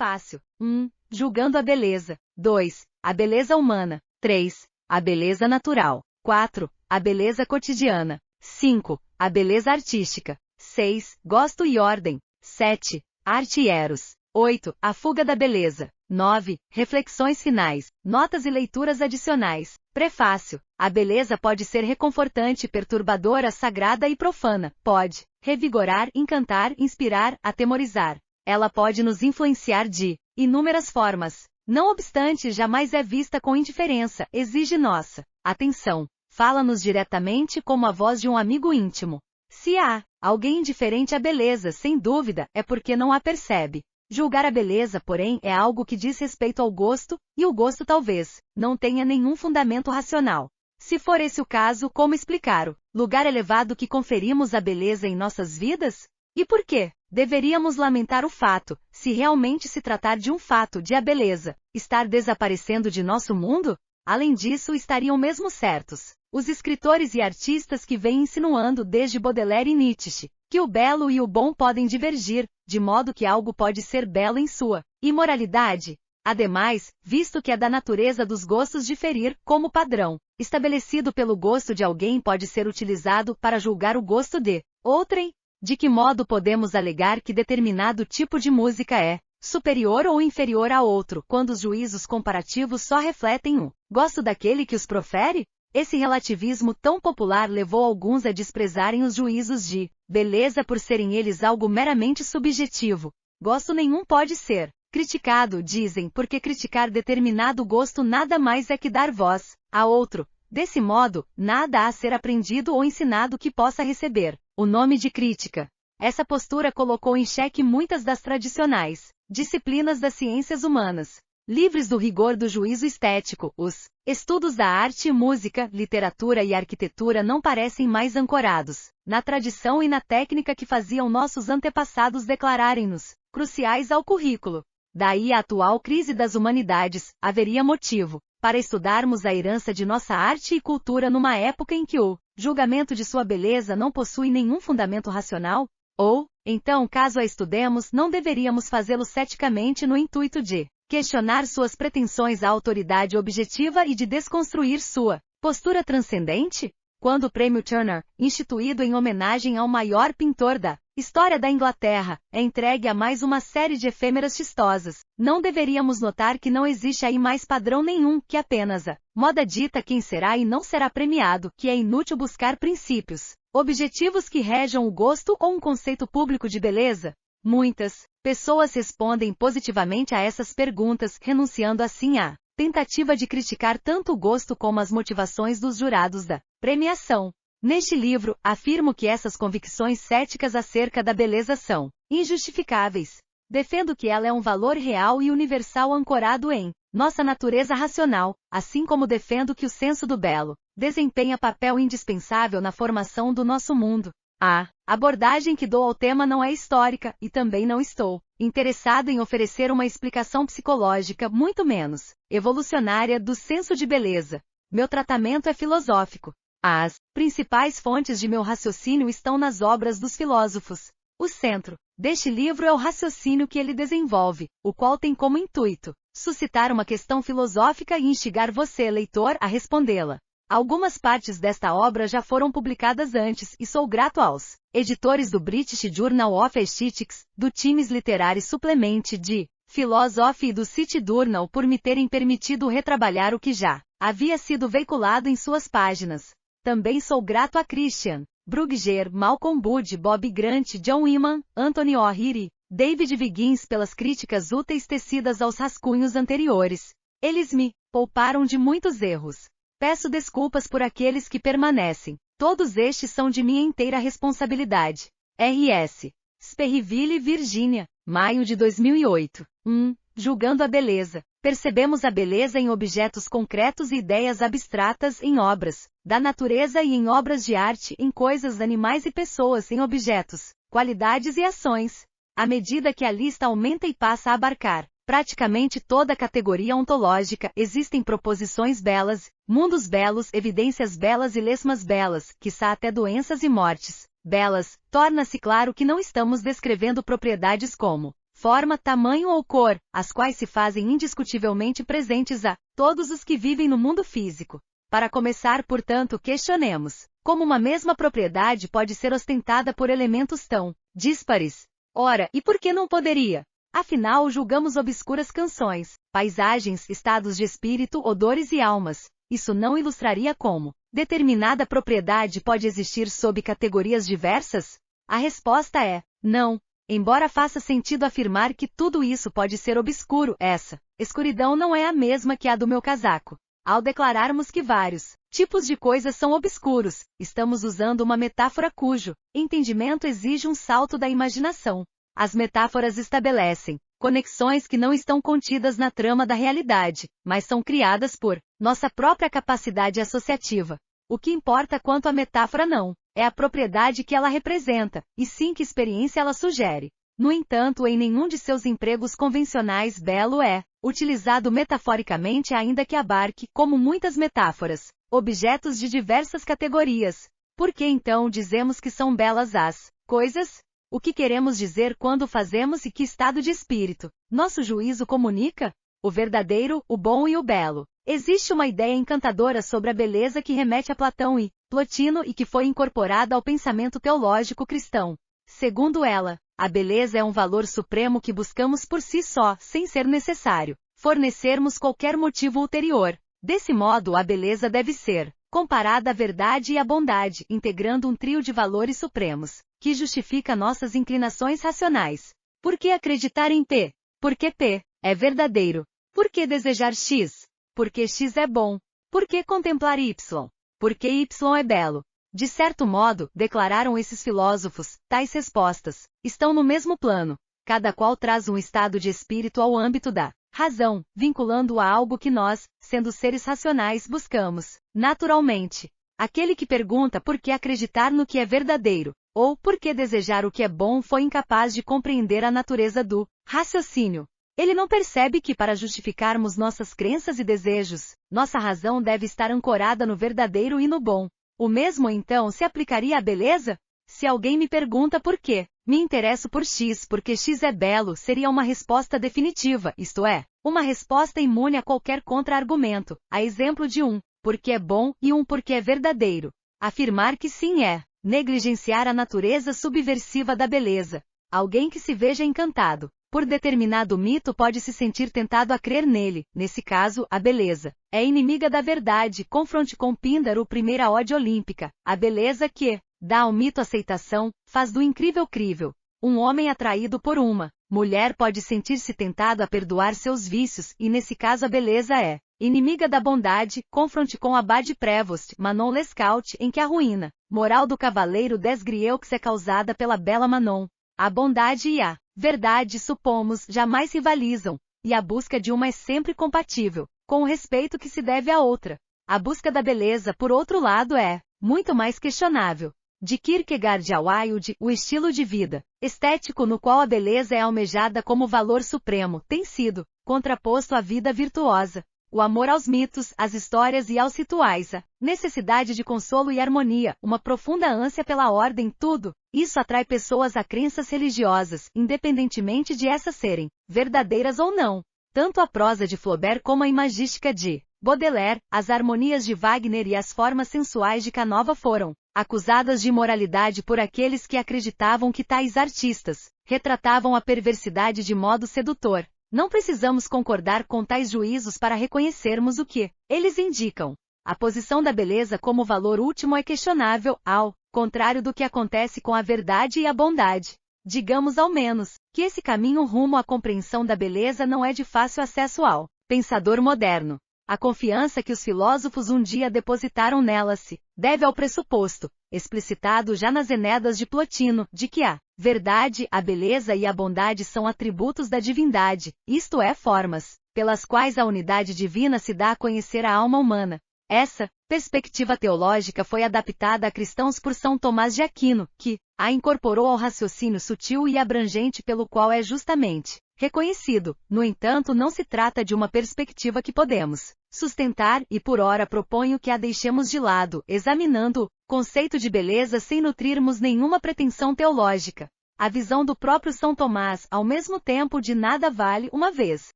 Prefácio. 1. Julgando a beleza. 2. A beleza humana. 3. A beleza natural. 4. A beleza cotidiana. 5. A beleza artística. 6. Gosto e ordem. 7. Arte e eros. 8. A fuga da beleza. 9. Reflexões finais, notas e leituras adicionais. Prefácio. A beleza pode ser reconfortante, perturbadora, sagrada e profana. Pode revigorar, encantar, inspirar, atemorizar. Ela pode nos influenciar de inúmeras formas. Não obstante, jamais é vista com indiferença, exige nossa atenção. Fala-nos diretamente como a voz de um amigo íntimo. Se há alguém indiferente à beleza, sem dúvida, é porque não a percebe. Julgar a beleza, porém, é algo que diz respeito ao gosto, e o gosto talvez não tenha nenhum fundamento racional. Se for esse o caso, como explicar o lugar elevado que conferimos à beleza em nossas vidas? E por quê? Deveríamos lamentar o fato, se realmente se tratar de um fato de a beleza estar desaparecendo de nosso mundo? Além disso, estariam mesmo certos os escritores e artistas que vêm insinuando desde Baudelaire e Nietzsche que o belo e o bom podem divergir, de modo que algo pode ser belo em sua imoralidade. Ademais, visto que é da natureza dos gostos diferir, como padrão estabelecido pelo gosto de alguém pode ser utilizado para julgar o gosto de outrem, de que modo podemos alegar que determinado tipo de música é superior ou inferior a outro, quando os juízos comparativos só refletem o gosto daquele que os profere? Esse relativismo tão popular levou alguns a desprezarem os juízos de beleza por serem eles algo meramente subjetivo. Gosto nenhum pode ser criticado, dizem, porque criticar determinado gosto nada mais é que dar voz a outro. Desse modo, nada há a ser aprendido ou ensinado que possa receber o nome de crítica. Essa postura colocou em xeque muitas das tradicionais disciplinas das ciências humanas. Livres do rigor do juízo estético, os estudos da arte, música, literatura e arquitetura não parecem mais ancorados na tradição e na técnica que faziam nossos antepassados declararem-nos cruciais ao currículo. Daí a atual crise das humanidades, haveria motivo para estudarmos a herança de nossa arte e cultura numa época em que o julgamento de sua beleza não possui nenhum fundamento racional? Ou, então, caso a estudemos, não deveríamos fazê-lo ceticamente no intuito de questionar suas pretensões à autoridade objetiva e de desconstruir sua postura transcendente? Quando o Prêmio Turner, instituído em homenagem ao maior pintor da história da Inglaterra, é entregue a mais uma série de efêmeras chistosas, não deveríamos notar que não existe aí mais padrão nenhum, que apenas a moda dita quem será e não será premiado, que é inútil buscar princípios objetivos que rejam o gosto ou um conceito público de beleza? Muitas pessoas respondem positivamente a essas perguntas, renunciando assim à tentativa de criticar tanto o gosto como as motivações dos jurados da premiação. Neste livro, afirmo que essas convicções céticas acerca da beleza são injustificáveis. Defendo que ela é um valor real e universal ancorado em nossa natureza racional, assim como defendo que o senso do belo desempenha papel indispensável na formação do nosso mundo. A abordagem que dou ao tema não é histórica, e também não estou interessado em oferecer uma explicação psicológica, muito menos evolucionária, do senso de beleza. Meu tratamento é filosófico. As principais fontes de meu raciocínio estão nas obras dos filósofos. O centro deste livro é o raciocínio que ele desenvolve, o qual tem como intuito suscitar uma questão filosófica e instigar você, leitor, a respondê-la. Algumas partes desta obra já foram publicadas antes, e sou grato aos editores do British Journal of Aesthetics, do Times Literary Supplement de Philosophy e do City Journal por me terem permitido retrabalhar o que já havia sido veiculado em suas páginas. Também sou grato a Christian Bruegger, Malcolm Bud, Bob Grant, John Iman, Anthony O'Leary, David Wiggins pelas críticas úteis tecidas aos rascunhos anteriores. Eles me pouparam de muitos erros. Peço desculpas por aqueles que permanecem. Todos estes são de minha inteira responsabilidade. R.S. Sperryville, Virgínia, maio de 2008. 1. Julgando a beleza. Percebemos a beleza em objetos concretos e ideias abstratas, em obras da natureza e em obras de arte, em coisas, animais e pessoas, em objetos, qualidades e ações. À medida que a lista aumenta e passa a abarcar praticamente toda a categoria ontológica, existem proposições belas, mundos belos, evidências belas e lesmas belas, quiçá até doenças e mortes belas. Torna-se claro que não estamos descrevendo propriedades como forma, tamanho ou cor, as quais se fazem indiscutivelmente presentes a todos os que vivem no mundo físico. Para começar, portanto, questionemos como uma mesma propriedade pode ser ostentada por elementos tão díspares. Ora, e por que não poderia? Afinal, julgamos obscuras canções, paisagens, estados de espírito, odores e almas. Isso não ilustraria como determinada propriedade pode existir sob categorias diversas? A resposta é não. Embora faça sentido afirmar que tudo isso pode ser obscuro, essa escuridão não é a mesma que a do meu casaco. Ao declararmos que vários tipos de coisas são obscuros, estamos usando uma metáfora cujo entendimento exige um salto da imaginação. As metáforas estabelecem conexões que não estão contidas na trama da realidade, mas são criadas por nossa própria capacidade associativa. O que importa quanto à metáfora não é a propriedade que ela representa, e sim que experiência ela sugere. No entanto, em nenhum de seus empregos convencionais belo é utilizado metaforicamente, ainda que abarque, como muitas metáforas, objetos de diversas categorias. Por que então dizemos que são belas as coisas? O que queremos dizer quando fazemos e que estado de espírito nosso juízo comunica? O verdadeiro, o bom e o belo. Existe uma ideia encantadora sobre a beleza que remete a Platão e Plotino e que foi incorporada ao pensamento teológico cristão. Segundo ela, a beleza é um valor supremo que buscamos por si só, sem ser necessário fornecermos qualquer motivo ulterior. Desse modo, a beleza deve ser comparada à verdade e à bondade, integrando um trio de valores supremos, que justifica nossas inclinações racionais. Por que acreditar em P? Porque P é verdadeiro. Por que desejar X? Porque X é bom. Por que contemplar Y? Porque Y é belo. De certo modo, declararam esses filósofos, tais respostas estão no mesmo plano. Cada qual traz um estado de espírito ao âmbito da razão, vinculando-a a algo que nós, sendo seres racionais, buscamos. Naturalmente, aquele que pergunta por que acreditar no que é verdadeiro, ou por que desejar o que é bom, foi incapaz de compreender a natureza do raciocínio. Ele não percebe que, para justificarmos nossas crenças e desejos, nossa razão deve estar ancorada no verdadeiro e no bom. O mesmo então se aplicaria à beleza? Se alguém me pergunta por quê me interesso por X porque X é belo, seria uma resposta definitiva, isto é, uma resposta imune a qualquer contra-argumento, a exemplo de um porque é bom e um porque é verdadeiro. Afirmar que sim é negligenciar a natureza subversiva da beleza. Alguém que se veja encantado por determinado mito pode se sentir tentado a crer nele. Nesse caso, a beleza é inimiga da verdade. Confronte com Píndaro, primeira ode olímpica. A beleza que dá ao mito aceitação, faz do incrível crível. Um homem atraído por uma mulher pode sentir-se tentado a perdoar seus vícios, e nesse caso a beleza é inimiga da bondade. Confronte com Abade Prévost, Manon Lescaut, em que a ruína moral do cavaleiro des Grieux é causada pela bela Manon. A bondade e a verdade, supomos, jamais rivalizam, e a busca de uma é sempre compatível com o respeito que se deve à outra. A busca da beleza, por outro lado, é muito mais questionável. De Kierkegaard a Wilde, o estilo de vida estético no qual a beleza é almejada como valor supremo tem sido contraposto à vida virtuosa. O amor aos mitos, às histórias e aos rituais, a necessidade de consolo e harmonia, uma profunda ânsia pela ordem, tudo isso atrai pessoas a crenças religiosas, independentemente de essas serem verdadeiras ou não. Tanto a prosa de Flaubert como a imagística de Baudelaire, as harmonias de Wagner e as formas sensuais de Canova foram acusadas de imoralidade por aqueles que acreditavam que tais artistas retratavam a perversidade de modo sedutor. Não precisamos concordar com tais juízos para reconhecermos o que eles indicam. A posição da beleza como valor último é questionável, ao contrário do que acontece com a verdade e a bondade. Digamos ao menos que esse caminho rumo à compreensão da beleza não é de fácil acesso ao pensador moderno. A confiança que os filósofos um dia depositaram nela se deve ao pressuposto, explicitado já nas Enedas de Plotino, de que a verdade, a beleza e a bondade são atributos da divindade, isto é, formas pelas quais a unidade divina se dá a conhecer à alma humana. Essa perspectiva teológica foi adaptada a cristãos por São Tomás de Aquino, que a incorporou ao raciocínio sutil e abrangente pelo qual é justamente reconhecido. No entanto, não se trata de uma perspectiva que podemos sustentar, e por ora proponho que a deixemos de lado, examinando o conceito de beleza sem nutrirmos nenhuma pretensão teológica. A visão do próprio São Tomás, ao mesmo tempo de nada vale uma vez,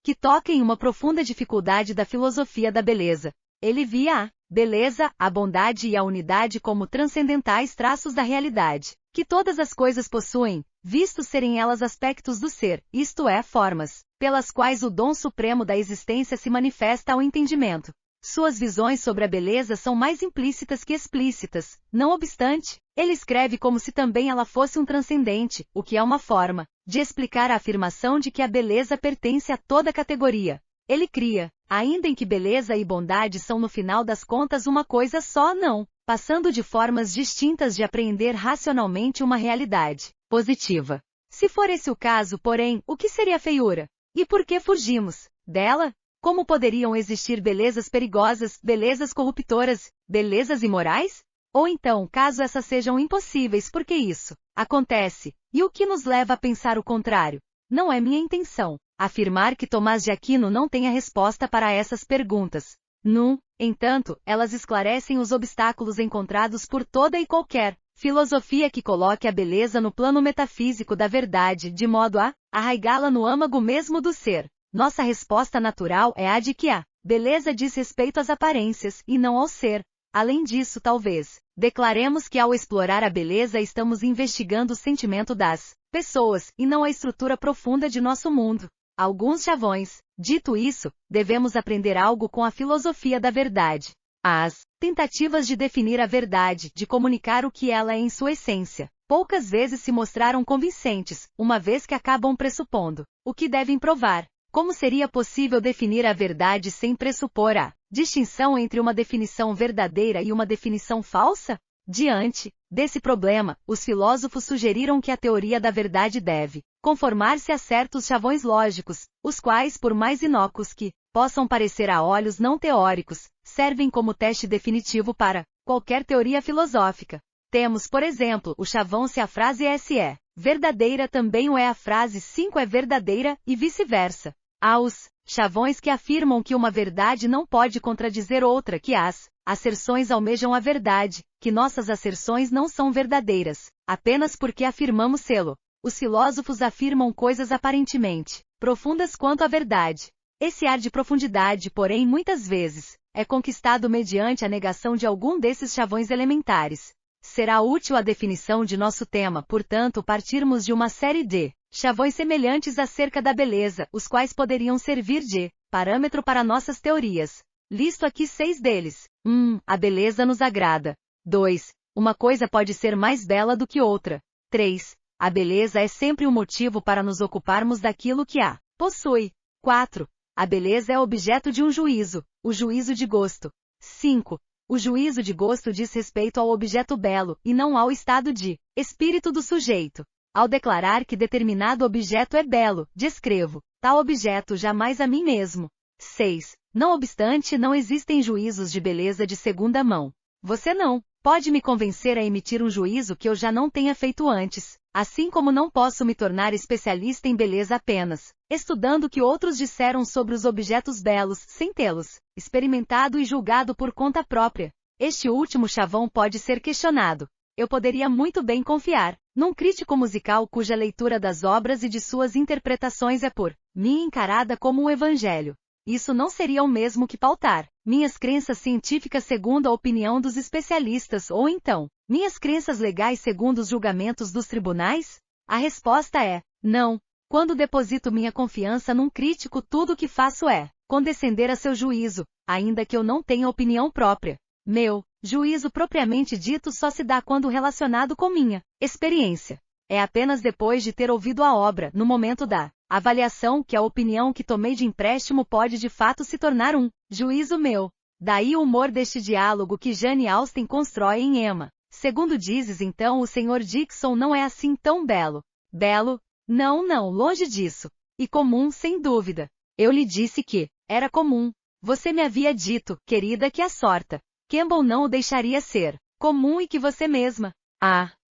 que toca em uma profunda dificuldade da filosofia da beleza. Ele via a beleza, a bondade e a unidade como transcendentais traços da realidade, que todas as coisas possuem, visto serem elas aspectos do ser, isto é, formas, pelas quais o dom supremo da existência se manifesta ao entendimento. Suas visões sobre a beleza são mais implícitas que explícitas. Não obstante, ele escreve como se também ela fosse um transcendente, o que é uma forma de explicar a afirmação de que a beleza pertence a toda categoria. Ele cria, ainda em que beleza e bondade são no final das contas uma coisa só, não, passando de formas distintas de apreender racionalmente uma realidade positiva. Se for esse o caso, porém, o que seria a feiura? E por que fugimos dela? Como poderiam existir belezas perigosas, belezas corruptoras, belezas imorais? Ou então, caso essas sejam impossíveis, por que isso acontece? E o que nos leva a pensar o contrário? Não é minha intenção afirmar que Tomás de Aquino não tem a resposta para essas perguntas. No entanto, elas esclarecem os obstáculos encontrados por toda e qualquer filosofia que coloque a beleza no plano metafísico da verdade, de modo a arraigá-la no âmago mesmo do ser. Nossa resposta natural é a de que a beleza diz respeito às aparências, e não ao ser. Além disso, talvez, declaremos que ao explorar a beleza estamos investigando o sentimento das pessoas, e não a estrutura profunda de nosso mundo. Alguns chavões. Dito isso, devemos aprender algo com a filosofia da verdade. As tentativas de definir a verdade, de comunicar o que ela é em sua essência, poucas vezes se mostraram convincentes, uma vez que acabam pressupondo o que devem provar. Como seria possível definir a verdade sem pressupor a distinção entre uma definição verdadeira e uma definição falsa? Diante desse problema, os filósofos sugeriram que a teoria da verdade deve conformar-se a certos chavões lógicos, os quais, por mais inócuos que possam parecer a olhos não teóricos, servem como teste definitivo para qualquer teoria filosófica. Temos, por exemplo, o chavão se a frase S é verdadeira também o é a frase 5 é verdadeira, e vice-versa. Há os chavões que afirmam que uma verdade não pode contradizer outra, que as asserções almejam a verdade, que nossas asserções não são verdadeiras, apenas porque afirmamos sê-lo. Os filósofos afirmam coisas aparentemente profundas quanto à verdade. Esse ar de profundidade, porém, muitas vezes, é conquistado mediante a negação de algum desses chavões elementares. Será útil a definição de nosso tema, portanto, partirmos de uma série de chavões semelhantes acerca da beleza, os quais poderiam servir de parâmetro para nossas teorias. Listo aqui 6 deles. 1. A beleza nos agrada. 2. Uma coisa pode ser mais bela do que outra. 3. A beleza é sempre um motivo para nos ocuparmos daquilo que a possui. 4. A beleza é objeto de um juízo, o juízo de gosto. 5. O juízo de gosto diz respeito ao objeto belo, e não ao estado de espírito do sujeito. Ao declarar que determinado objeto é belo, descrevo tal objeto jamais a mim mesmo. 6. Não obstante, não existem juízos de beleza de segunda mão. Você não pode me convencer a emitir um juízo que eu já não tenha feito antes, assim como não posso me tornar especialista em beleza apenas estudando o que outros disseram sobre os objetos belos, sem tê-los experimentado e julgado por conta própria. Este último chavão pode ser questionado. Eu poderia muito bem confiar num crítico musical cuja leitura das obras e de suas interpretações é por mim encarada como um evangelho. Isso não seria o mesmo que pautar minhas crenças científicas segundo a opinião dos especialistas ou então minhas crenças legais segundo os julgamentos dos tribunais? A resposta é não. Quando deposito minha confiança num crítico, tudo o que faço é condescender a seu juízo, ainda que eu não tenha opinião própria. Meu juízo propriamente dito só se dá quando relacionado com minha experiência. É apenas depois de ter ouvido a obra, no momento da avaliação, que a opinião que tomei de empréstimo pode de fato se tornar um juízo meu. Daí o humor deste diálogo que Jane Austen constrói em Emma. Segundo dizes, então, o Sr. Dixon não é assim tão belo. Belo? Não, longe disso. E comum, sem dúvida. Eu lhe disse que era comum. Você me havia dito, querida, que a sorta Campbell não o deixaria ser comum e que você mesma.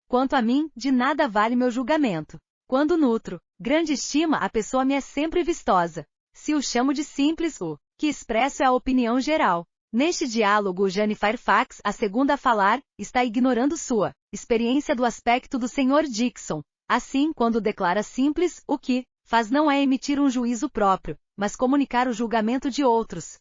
Quanto a mim, de nada vale meu julgamento. Quando nutro grande estima, a pessoa me é sempre vistosa. Se o chamo de simples, o que expresso é a opinião geral. Neste diálogo, Jane Fairfax, a segunda a falar, está ignorando sua experiência do aspecto do Sr. Dixon. Assim, quando declara simples, o que faz não é emitir um juízo próprio, mas comunicar o julgamento de outros.